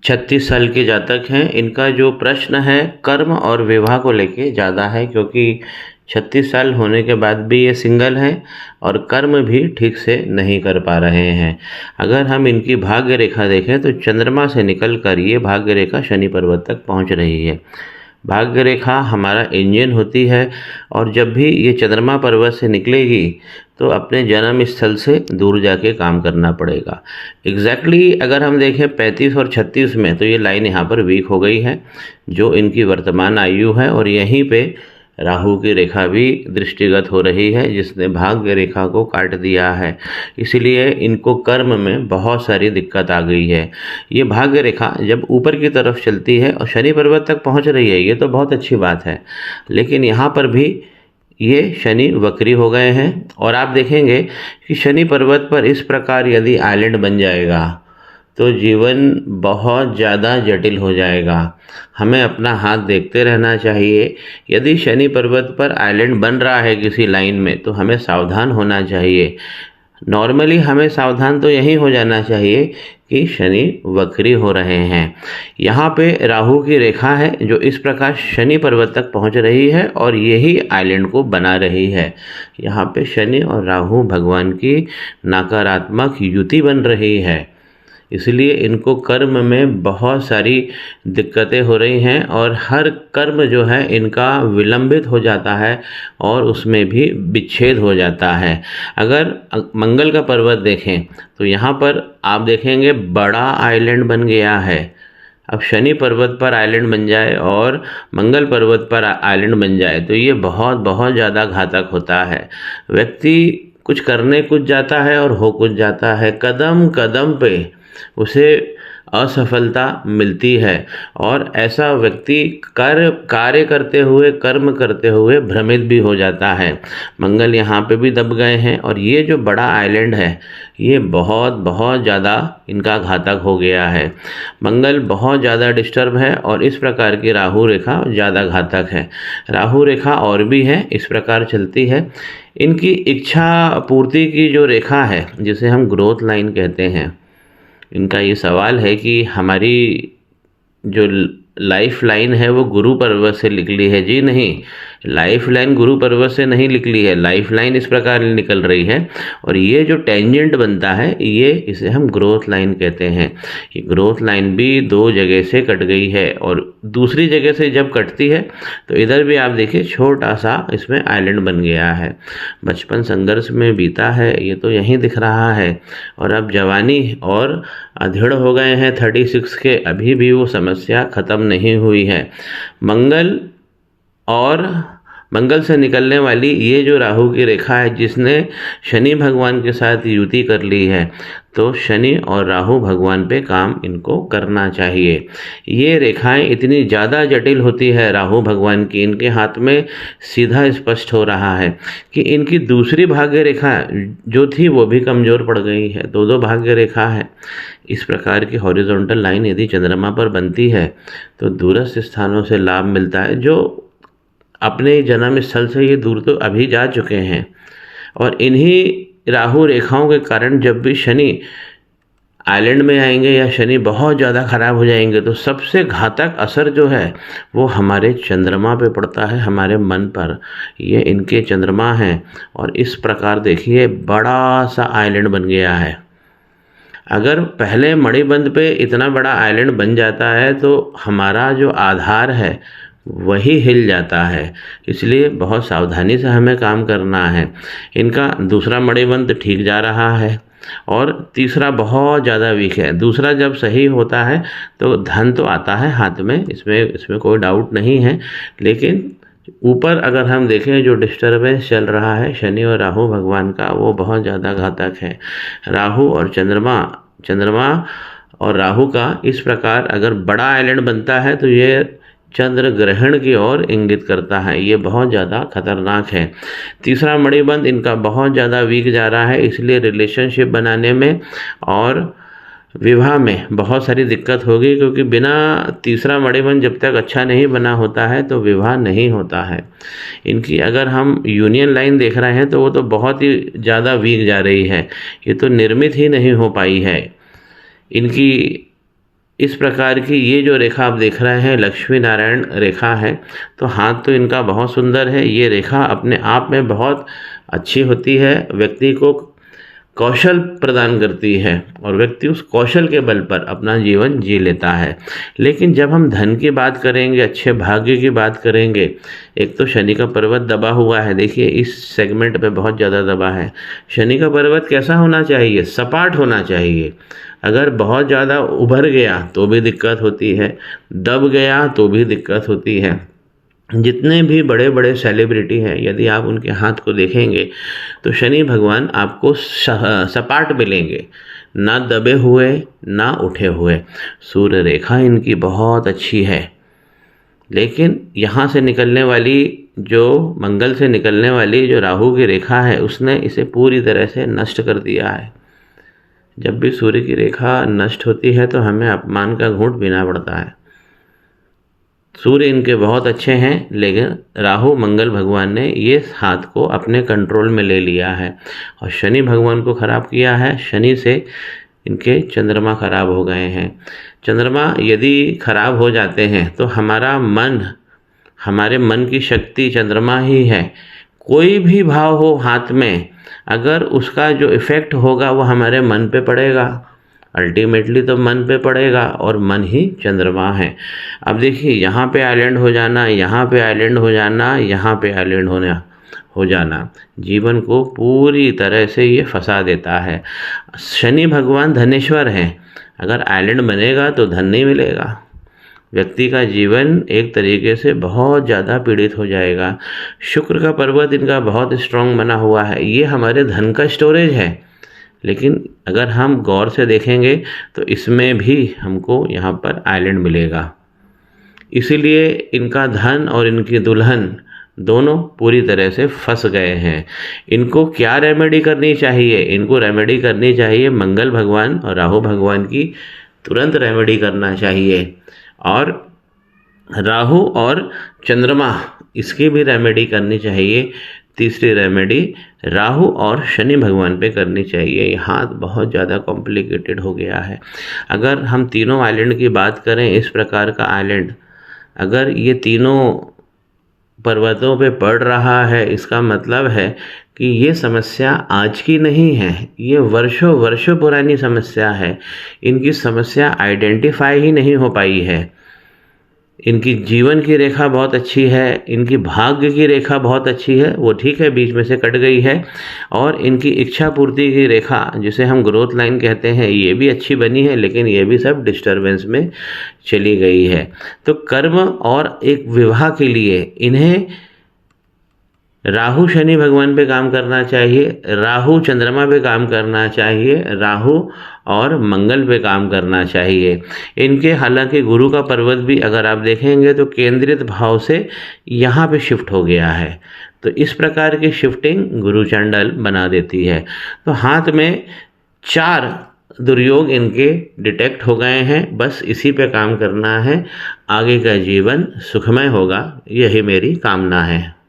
36 साल के जातक हैं। इनका जो प्रश्न है कर्म और विवाह को लेके ज़्यादा है, क्योंकि 36 साल होने के बाद भी ये सिंगल हैं और कर्म भी ठीक से नहीं कर पा रहे हैं। अगर हम इनकी भाग्य रेखा देखें तो चंद्रमा से निकल कर ये भाग्य रेखा शनि पर्वत तक पहुंच रही है। भाग्य रेखा हमारा इंजन होती है, और जब भी ये चंद्रमा पर्वत से निकलेगी तो अपने जन्म स्थल से दूर जाके काम करना पड़ेगा। एग्जैक्टली अगर हम देखें 35 और 36 में, तो ये लाइन यहाँ पर वीक हो गई है, जो इनकी वर्तमान आयु है, और यहीं पे राहु की रेखा भी दृष्टिगत हो रही है, जिसने भाग्य रेखा को काट दिया है। इसलिए इनको कर्म में बहुत सारी दिक्कत आ गई है। ये भाग्य रेखा जब ऊपर की तरफ चलती है और शनि पर्वत तक पहुंच रही है, ये तो बहुत अच्छी बात है, लेकिन यहाँ पर भी ये शनि वक्री हो गए हैं। और आप देखेंगे कि शनि पर्वत पर इस प्रकार यदि आइलैंड बन जाएगा तो जीवन बहुत ज़्यादा जटिल हो जाएगा। हमें अपना हाथ देखते रहना चाहिए। यदि शनि पर्वत पर आइलैंड बन रहा है किसी लाइन में, तो हमें सावधान होना चाहिए। नॉर्मली हमें सावधान तो यही हो जाना चाहिए कि शनि वक्री हो रहे हैं। यहाँ पे राहु की रेखा है जो इस प्रकार शनि पर्वत तक पहुँच रही है और यही आइलैंड को बना रही है। यहाँ पे शनि और राहु भगवान की नकारात्मक युति बन रही है, इसलिए इनको कर्म में बहुत सारी दिक्कतें हो रही हैं, और हर कर्म जो है इनका विलंबित हो जाता है और उसमें भी विच्छेद हो जाता है। अगर मंगल का पर्वत देखें तो यहाँ पर आप देखेंगे बड़ा आइलैंड बन गया है। अब शनि पर्वत पर आइलैंड बन जाए और मंगल पर्वत पर आइलैंड बन जाए तो ये बहुत बहुत ज़्यादा घातक होता है। व्यक्ति कुछ करने कुछ जाता है और हो कुछ जाता है, कदम कदम पे उसे असफलता मिलती है, और ऐसा व्यक्ति कार्य करते हुए, कर्म करते हुए भ्रमित भी हो जाता है। मंगल यहाँ पे भी दब गए हैं, और ये जो बड़ा आइलैंड है ये बहुत बहुत ज़्यादा इनका घातक हो गया है। मंगल बहुत ज़्यादा डिस्टर्ब है, और इस प्रकार की राहु रेखा ज़्यादा घातक है। राहु रेखा और भी है, इस प्रकार चलती है। इनकी इच्छा पूर्ति की जो रेखा है, जिसे हम ग्रोथ लाइन कहते हैं, इनका ये सवाल है कि हमारी जो लाइफ लाइन है वो गुरु पर्वत से निकली है। जी नहीं, लाइफ लाइन गुरु पर्वत से नहीं निकली है। लाइफ लाइन इस प्रकार निकल रही है, और ये जो टेंजेंट बनता है ये इसे हम ग्रोथ लाइन कहते हैं। ये ग्रोथ लाइन भी दो जगह से कट गई है, और दूसरी जगह से जब कटती है तो इधर भी आप देखिए छोटा सा इसमें आइलैंड बन गया है। बचपन संघर्ष में बीता है, ये तो यहीं दिख रहा है, और अब जवानी और अधेड़ हो गए हैं 36 के, अभी भी वो समस्या ख़त्म नहीं हुई है। मंगल से निकलने वाली ये जो राहु की रेखा है, जिसने शनि भगवान के साथ युति कर ली है, तो शनि और राहु भगवान पे काम इनको करना चाहिए। ये रेखाएं इतनी ज़्यादा जटिल होती है राहु भगवान की, इनके हाथ में सीधा स्पष्ट हो रहा है कि इनकी दूसरी भाग्य रेखा जो थी वो भी कमज़ोर पड़ गई है। दो दो भाग्य रेखा है। इस प्रकार की हॉरिजॉन्टल लाइन यदि चंद्रमा पर बनती है तो दूरस्थ स्थानों से लाभ मिलता है, जो अपने जन्म स्थल से ये दूर तो अभी जा चुके हैं। और इन्हीं राहु रेखाओं के कारण जब भी शनि आइलैंड में आएंगे या शनि बहुत ज़्यादा ख़राब हो जाएंगे, तो सबसे घातक असर जो है वो हमारे चंद्रमा पे पड़ता है, हमारे मन पर। ये इनके चंद्रमा हैं, और इस प्रकार देखिए बड़ा सा आइलैंड बन गया है। अगर पहले मणिबंध पे इतना बड़ा आइलैंड बन जाता है तो हमारा जो आधार है वही हिल जाता है। इसलिए बहुत सावधानी से हमें काम करना है। इनका दूसरा मणिबंध ठीक जा रहा है, और तीसरा बहुत ज़्यादा वीक है। दूसरा जब सही होता है तो धन तो आता है हाथ में, इसमें कोई डाउट नहीं है, लेकिन ऊपर अगर हम देखें जो डिस्टर्बेंस चल रहा है शनि और राहु भगवान का, वो बहुत ज़्यादा घातक है। राहु और चंद्रमा और राहु का इस प्रकार अगर बड़ा आइलैंड बनता है तो ये चंद्र ग्रहण की ओर इंगित करता है। ये बहुत ज़्यादा खतरनाक है। तीसरा मणिबंध इनका बहुत ज़्यादा वीक जा रहा है, इसलिए रिलेशनशिप बनाने में और विवाह में बहुत सारी दिक्कत होगी, क्योंकि बिना तीसरा मणिबंध जब तक अच्छा नहीं बना होता है तो विवाह नहीं होता है। इनकी अगर हम यूनियन लाइन देख रहे हैं तो वो तो बहुत ही ज़्यादा वीक जा रही है, ये तो निर्मित ही नहीं हो पाई है। इनकी इस प्रकार की ये जो रेखा आप देख रहे हैं लक्ष्मी नारायण रेखा है। तो हाथ तो इनका बहुत सुंदर है। ये रेखा अपने आप में बहुत अच्छी होती है, व्यक्ति को कौशल प्रदान करती है और व्यक्ति उस कौशल के बल पर अपना जीवन जी लेता है। लेकिन जब हम धन की बात करेंगे, अच्छे भाग्य की बात करेंगे, एक तो शनि का पर्वत दबा हुआ है। देखिए इस सेगमेंट पे बहुत ज़्यादा दबा है। शनि का पर्वत कैसा होना चाहिए? सपाट होना चाहिए। अगर बहुत ज़्यादा उभर गया तो भी दिक्कत होती है, दब गया तो भी दिक्कत होती है। जितने भी बड़े बड़े सेलिब्रिटी हैं, यदि आप उनके हाथ को देखेंगे तो शनि भगवान आपको सपाट मिलेंगे, ना दबे हुए ना उठे हुए। सूर्य रेखा इनकी बहुत अच्छी है, लेकिन यहाँ से निकलने वाली जो मंगल से निकलने वाली जो राहु की रेखा है उसने इसे पूरी तरह से नष्ट कर दिया है। जब भी सूर्य की रेखा नष्ट होती है तो हमें अपमान का घूंट पीना पड़ता है। सूर्य इनके बहुत अच्छे हैं, लेकिन राहु मंगल भगवान ने ये हाथ को अपने कंट्रोल में ले लिया है और शनि भगवान को ख़राब किया है। शनि से इनके चंद्रमा खराब हो गए हैं। चंद्रमा यदि खराब हो जाते हैं तो हमारा मन, हमारे मन की शक्ति चंद्रमा ही है। कोई भी भाव हो हाथ में, अगर उसका जो इफ़ेक्ट होगा वो हमारे मन पे पड़ेगा, अल्टीमेटली तो मन पे पड़ेगा और मन ही चंद्रमा है। अब देखिए यहाँ पे आइलैंड हो जाना, यहाँ पे आइलैंड हो जाना, यहाँ पे आइलैंड हो जाना जीवन को पूरी तरह से ये फंसा देता है। शनि भगवान धनेश्वर हैं, अगर आइलैंड बनेगा तो धन नहीं मिलेगा, व्यक्ति का जीवन एक तरीके से बहुत ज़्यादा पीड़ित हो जाएगा। शुक्र का पर्वत इनका बहुत स्ट्रांग बना हुआ है, ये हमारे धन का स्टोरेज है, लेकिन अगर हम गौर से देखेंगे तो इसमें भी हमको यहाँ पर आइलैंड मिलेगा। इसीलिए इनका धन और इनकी दुल्हन दोनों पूरी तरह से फंस गए हैं। इनको क्या रेमेडी करनी चाहिए? इनको रेमेडी करनी चाहिए मंगल भगवान और राहु भगवान की तुरंत रेमेडी करना चाहिए, और राहु और चंद्रमा इसकी भी रेमेडी करनी चाहिए। तीसरी रेमेडी राहु और शनि भगवान पे करनी चाहिए। ये हाथ बहुत ज़्यादा कॉम्प्लिकेटेड हो गया है। अगर हम तीनों आइलैंड की बात करें, इस प्रकार का आइलैंड अगर ये तीनों पर्वतों पे पड़ रहा है, इसका मतलब है कि ये समस्या आज की नहीं है, ये वर्षों वर्षों पुरानी समस्या है। इनकी समस्या आइडेंटिफाई ही नहीं हो पाई है। इनकी जीवन की रेखा बहुत अच्छी है, इनकी भाग्य की रेखा बहुत अच्छी है, वो ठीक है बीच में से कट गई है, और इनकी इच्छा पूर्ति की रेखा जिसे हम ग्रोथ लाइन कहते हैं ये भी अच्छी बनी है, लेकिन ये भी सब डिस्टरबेंस में चली गई है। तो कर्म और एक विवाह के लिए इन्हें राहु शनि भगवान पे काम करना चाहिए, राहु चंद्रमा पे काम करना चाहिए, राहु और मंगल पे काम करना चाहिए। इनके हालांकि गुरु का पर्वत भी अगर आप देखेंगे तो केंद्रित भाव से यहाँ पे शिफ्ट हो गया है, तो इस प्रकार की शिफ्टिंग गुरु चांडल बना देती है। तो हाथ में 4 दुर्योग इनके डिटेक्ट हो गए हैं, बस इसी पे काम करना है, आगे का जीवन सुखमय होगा, यही मेरी कामना है।